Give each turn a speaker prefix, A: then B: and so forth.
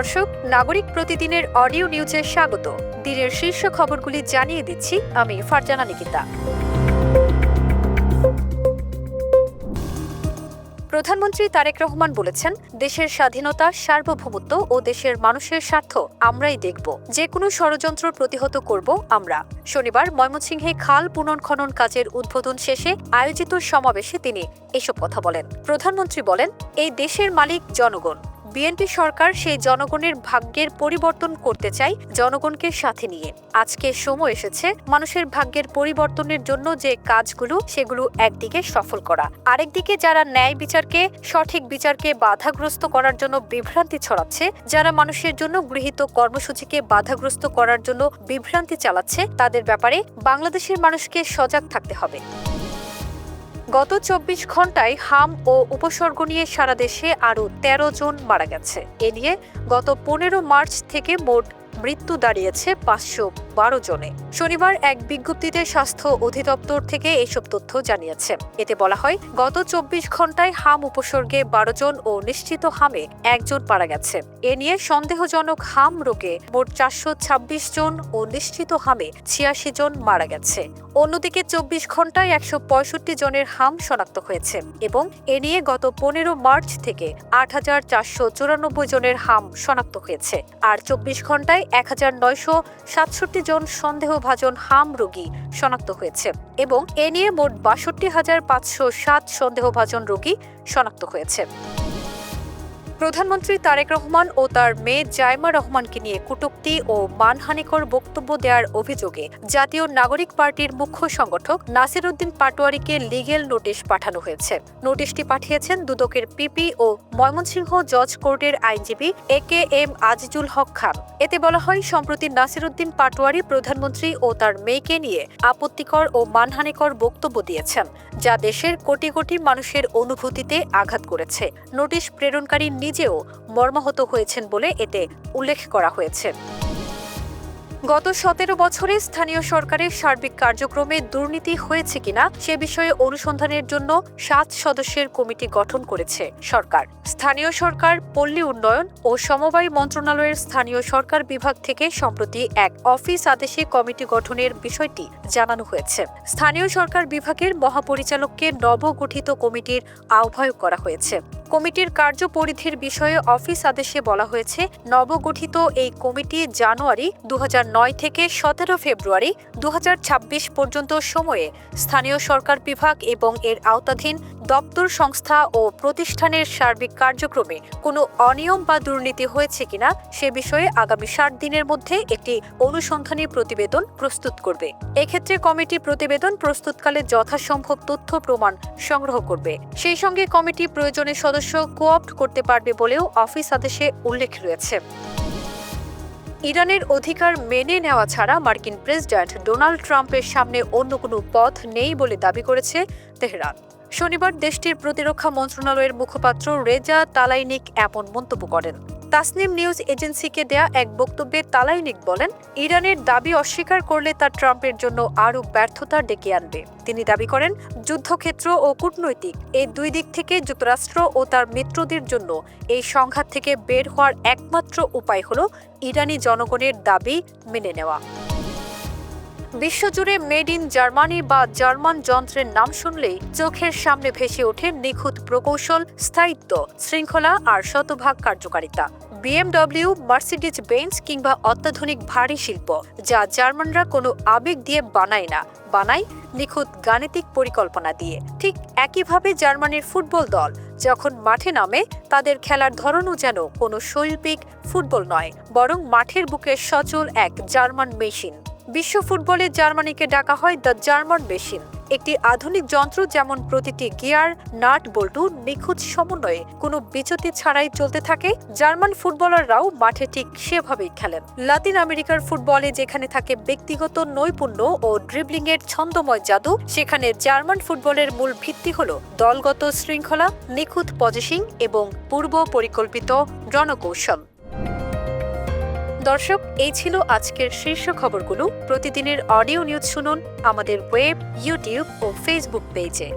A: দর্শক, নাগরিক প্রতিদিনের অডিও নিউজে স্বাগত। দিনের শীর্ষ খবরগুলি জানিয়ে দিচ্ছি আমি ফারজানা নিকিতা। প্রধানমন্ত্রী তারেক রহমান বলেছেন, দেশের স্বাধীনতা, সার্বভৌমত্ব ও দেশের মানুষের স্বার্থ আমরাই দেখব, যে কোনো ষড়যন্ত্র প্রতিহত করব আমরা। শনিবার ময়মনসিংহে খাল পুনর্খনন কাজের উদ্বোধন শেষে আয়োজিত সমাবেশে তিনি এসব কথা বলেন। প্রধানমন্ত্রী বলেন, এই দেশের মালিক জনগণ। বিএনপি সরকার সেই জনগণের ভাগ্যের পরিবর্তন করতে চায় জনগণকে সাথে নিয়ে। আজকে সময় এসেছে মানুষের ভাগ্যের পরিবর্তনের জন্য যে কাজগুলো, সেগুলো একদিকে সফল করা, আরেকদিকে যারা ন্যায় বিচারকে, সঠিক বিচারকে বাধাগ্রস্ত করার জন্য বিভ্রান্তি ছড়াচ্ছে, যারা মানুষের জন্য গৃহীত কর্মসূচিকে বাধাগ্রস্ত করার জন্য বিভ্রান্তি চালাচ্ছে, তাদের ব্যাপারে বাংলাদেশের মানুষকে সজাগ থাকতে হবে। গত 24 ঘণ্টায় হাম ও উপসর্গ নিয়ে সারা দেশে আরও 13 জন মারা গেছে। এ নিয়ে গত 15 মার্চ থেকে মোট মৃত্যু দাঁড়িয়েছে 512 জনে। শনিবার এক বিজ্ঞপ্তিতে স্বাস্থ্য অধিদপ্তর থেকে এইসব তথ্য জানিয়েছে। এতে বলা হয়, গত 24 ঘণ্টায় হাম উপসর্গে 12 জন ও নিশ্চিত হামে 1 জন মারা গেছে। এ নিয়ে সন্দেহজনক হাম রোগে মোট 426 জন ও নিশ্চিত হামে 86 জন মারা গেছে। অন্যদিকে 24 ঘণ্টায় 165 জনের হাম শনাক্ত হয়েছে এবং এ নিয়ে গত 15 মার্চ থেকে 8494 জনের হাম শনাক্ত হয়েছে। আর 24 ঘণ্টায় 1967 জন সন্দেহভাজন হাম রোগী শনাক্ত হয়েছে এবং এ নিয়ে মোট 62,507 সন্দেহভাজন রোগী শনাক্ত হয়েছে। প্রধানমন্ত্রী তারেক রহমান ও তার মেয়ে জাইমা রহমানকে নিয়ে কটূক্তি ও মানহানিকর বক্তব্য দেওয়ার অভিযোগে জাতীয় নাগরিক পার্টির মুখ্য সংগঠক নাসির উদ্দিন পাটোয়ারীকে লিগেল নোটিশ পাঠানো হয়েছে। নোটিশটি পাঠিয়েছেন দুদকের পিপি ও ময়মনসিংহ জজ কোর্টের আইনজীবী AKM আজিজুল হক খান। এতে বলা হয়, সম্প্রতি নাসির উদ্দিন পাটোয়ারী প্রধানমন্ত্রী ও তার মেয়েকে নিয়ে আপত্তিকর ও মানহানিকর বক্তব্য দিয়েছেন, যা দেশের কোটি কোটি মানুষের অনুভূতিতে আঘাত করেছে। নোটিশ প্রেরণকারী নিজেও মর্মাহত হয়েছেন বলে এতে উল্লেখ করা হয়েছে। গত 17 বছরে স্থানীয় সরকারের সার্বিক কার্যক্রমে দুর্নীতি হয়েছে কিনা সে বিষয়ে অনুসন্ধানের জন্য 7 সদস্যের কমিটি গঠন করেছে সরকার। স্থানীয় সরকার, পল্লী উন্নয়ন ও সমবায় মন্ত্রণালয়ের স্থানীয় সরকার বিভাগ থেকে সম্প্রতি এক অফিস আদেশে কমিটি গঠনের বিষয়টি জানানো হয়েছে। স্থানীয় সরকার বিভাগের মহাপরিচালককে নবগঠিত কমিটির আহ্বায়ক করা হয়েছে। কমিটির কার্যপরিধির বিষয়ে অফিস আদেশে বলা হয়েছে, নবগঠিত এই কমিটি জানুয়ারি 2009 থেকে 17 ফেব্রুয়ারি 2026 পর্যন্ত সময়ে স্থানীয় সরকার বিভাগ এবং এর আওতাধীন দপ্তর, সংস্থা ও প্রতিষ্ঠানের সার্বিক কার্যক্রমে কোনো অনিয়ম বা দুর্নীতি হয়েছে কিনা সে বিষয়ে আগামী 60 দিনের মধ্যে একটি অনুসন্ধানী প্রতিবেদন প্রস্তুত করবে। এক্ষেত্রে কমিটি প্রতিবেদন প্রস্তুতকালে যথাসম্ভব তথ্য প্রমাণ সংগ্রহ করবে। সেই সঙ্গে কমিটি প্রয়োজনে সদস্য কোঅপ্ট করতে পারবে বলেও অফিস আদেশে উল্লেখ রয়েছে। ইরানের অধিকার মেনে নেওয়া ছাড়া মার্কিন প্রেসিডেন্ট ডোনাল্ড ট্রাম্পের সামনে অন্য কোনো পথ নেই বলে দাবি করেছে তেহরান। শনিবার দেশটির প্রতিরক্ষা মন্ত্রণালয়ের মুখপাত্র রেজা তালাইনিক এমন মন্তব্য করেন। তাসনিম নিউজ এজেন্সিকে দেয়া এক বক্তব্যে তালাইনিক বলেন, ইরানের দাবি অস্বীকার করলে তা ট্রাম্পের জন্য আরও ব্যর্থতা ডেকে আনবে। তিনি দাবি করেন, যুদ্ধক্ষেত্র ও কূটনৈতিক এই দুই দিক থেকে যুক্তরাষ্ট্র ও তার মিত্রদের জন্য এই সংঘাত থেকে বের হওয়ার একমাত্র উপায় হল ইরানি জনগণের দাবি মেনে নেওয়া। বিশ্বজুড়ে মেড ইন জার্মানি বা জার্মান যন্ত্রের নাম শুনলেই চোখের সামনে ভেসে ওঠে নিখুঁত প্রকৌশল, স্থায়িত্ব, শৃঙ্খলা আর শতভাগ কার্যকারিতা। BMW, মার্সিডিজ বেঞ্জ কিংবা অত্যাধুনিক ভারী শিল্প, যা জার্মানরা কোনো আবেগ দিয়ে বানায় না, বানায় নিখুঁত গাণিতিক পরিকল্পনা দিয়ে। ঠিক একইভাবে জার্মানির ফুটবল দল যখন মাঠে নামে, তাদের খেলার ধরনও যেন কোনো শৈল্পিক ফুটবল নয়, বরং মাঠের বুকে সচল এক জার্মান মেশিন। বিশ্ব ফুটবলে জার্মানিকে ডাকা হয় দ্য জার্মান মেশিন। একটি আধুনিক যন্ত্র, যেমন প্রতিটি গিয়ার, নাট, বল্টু নিখুঁত সমন্বয়ে কোনো বিচ্যুতি ছাড়াই চলতে থাকে। জার্মান ফুটবলাররাও মাঠে ঠিক সেভাবেই খেলেন। লাতিন আমেরিকার ফুটবলে যেখানে থাকে ব্যক্তিগত নৈপুণ্য ও ড্রিবলিংয়ের ছন্দময় জাদু, সেখানে জার্মান ফুটবলের মূল ভিত্তি হল দলগত শৃঙ্খলা, নিখুঁত পজিশনিং এবং পূর্ব পরিকল্পিত রণকৌশল। দর্শক, এই ছিল আজকের শীর্ষ খবরগুলো। প্রতিদিনের অডিও নিউজ শুনুন আমাদের ওয়েব, ইউটিউব ও ফেসবুক পেজে।